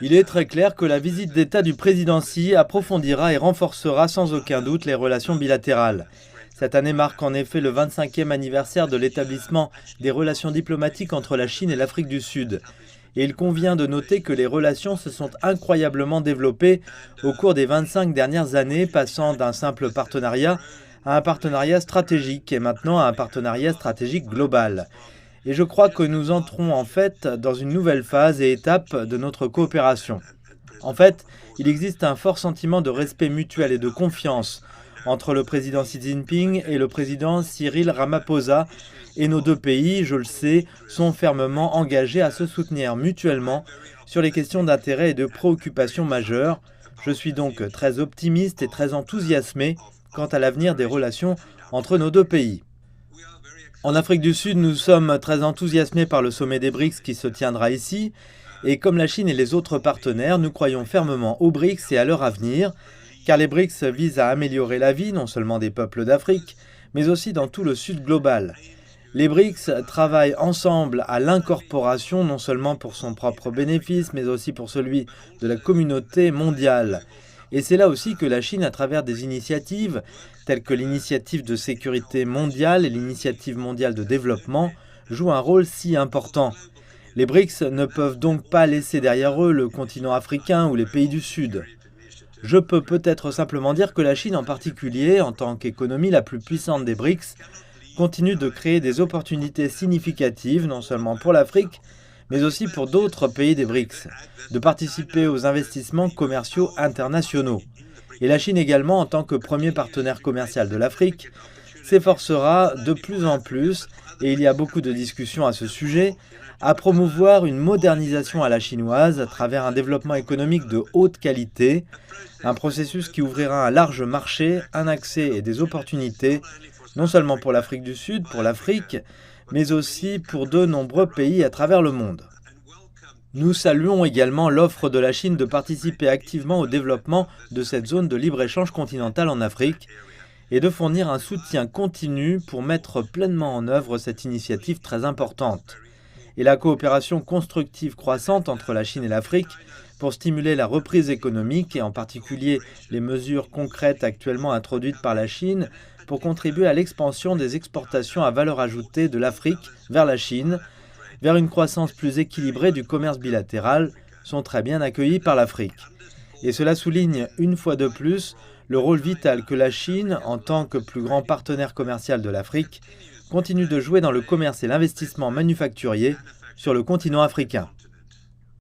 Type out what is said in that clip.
Il est très clair que la visite d'État du président Xi approfondira et renforcera sans aucun doute les relations bilatérales. Cette année marque en effet le 25e anniversaire de l'établissement des relations diplomatiques entre la Chine et l'Afrique du Sud. Et il convient de noter que les relations se sont incroyablement développées au cours des 25 dernières années, passant d'un simple partenariat à un partenariat stratégique et maintenant à un partenariat stratégique global. Et je crois que nous entrons en fait dans une nouvelle phase et étape de notre coopération. En fait, il existe un fort sentiment de respect mutuel et de confiance entre le président Xi Jinping et le président Cyril Ramaphosa, et nos deux pays, je le sais, sont fermement engagés à se soutenir mutuellement sur les questions d'intérêt et de préoccupation majeures. Je suis donc très optimiste et très enthousiasmé quant à l'avenir des relations entre nos deux pays. En Afrique du Sud, nous sommes très enthousiasmés par le sommet des BRICS qui se tiendra ici. Et comme la Chine et les autres partenaires, nous croyons fermement aux BRICS et à leur avenir, car les BRICS visent à améliorer la vie non seulement des peuples d'Afrique, mais aussi dans tout le Sud global. Les BRICS travaillent ensemble à l'incorporation non seulement pour son propre bénéfice, mais aussi pour celui de la communauté mondiale. Et c'est là aussi que la Chine, à travers des initiatives telles que l'initiative de sécurité mondiale et l'initiative mondiale de développement, joue un rôle si important. Les BRICS ne peuvent donc pas laisser derrière eux le continent africain ou les pays du Sud. Je peux peut-être simplement dire que la Chine en particulier, en tant qu'économie la plus puissante des BRICS, continue de créer des opportunités significatives, non seulement pour l'Afrique, mais aussi pour d'autres pays des BRICS, de participer aux investissements commerciaux internationaux. Et la Chine également, en tant que premier partenaire commercial de l'Afrique, s'efforcera de plus en plus, et il y a beaucoup de discussions à ce sujet, à promouvoir une modernisation à la chinoise à travers un développement économique de haute qualité, un processus qui ouvrira un large marché, un accès et des opportunités, non seulement pour l'Afrique du Sud, pour l'Afrique, mais aussi pour de nombreux pays à travers le monde. Nous saluons également l'offre de la Chine de participer activement au développement de cette zone de libre-échange continentale en Afrique et de fournir un soutien continu pour mettre pleinement en œuvre cette initiative très importante. Et la coopération constructive croissante entre la Chine et l'Afrique pour stimuler la reprise économique et en particulier les mesures concrètes actuellement introduites par la Chine pour contribuer à l'expansion des exportations à valeur ajoutée de l'Afrique vers la Chine, vers une croissance plus équilibrée du commerce bilatéral, sont très bien accueillis par l'Afrique. Et cela souligne une fois de plus le rôle vital que la Chine, en tant que plus grand partenaire commercial de l'Afrique, continue de jouer dans le commerce et l'investissement manufacturier sur le continent africain.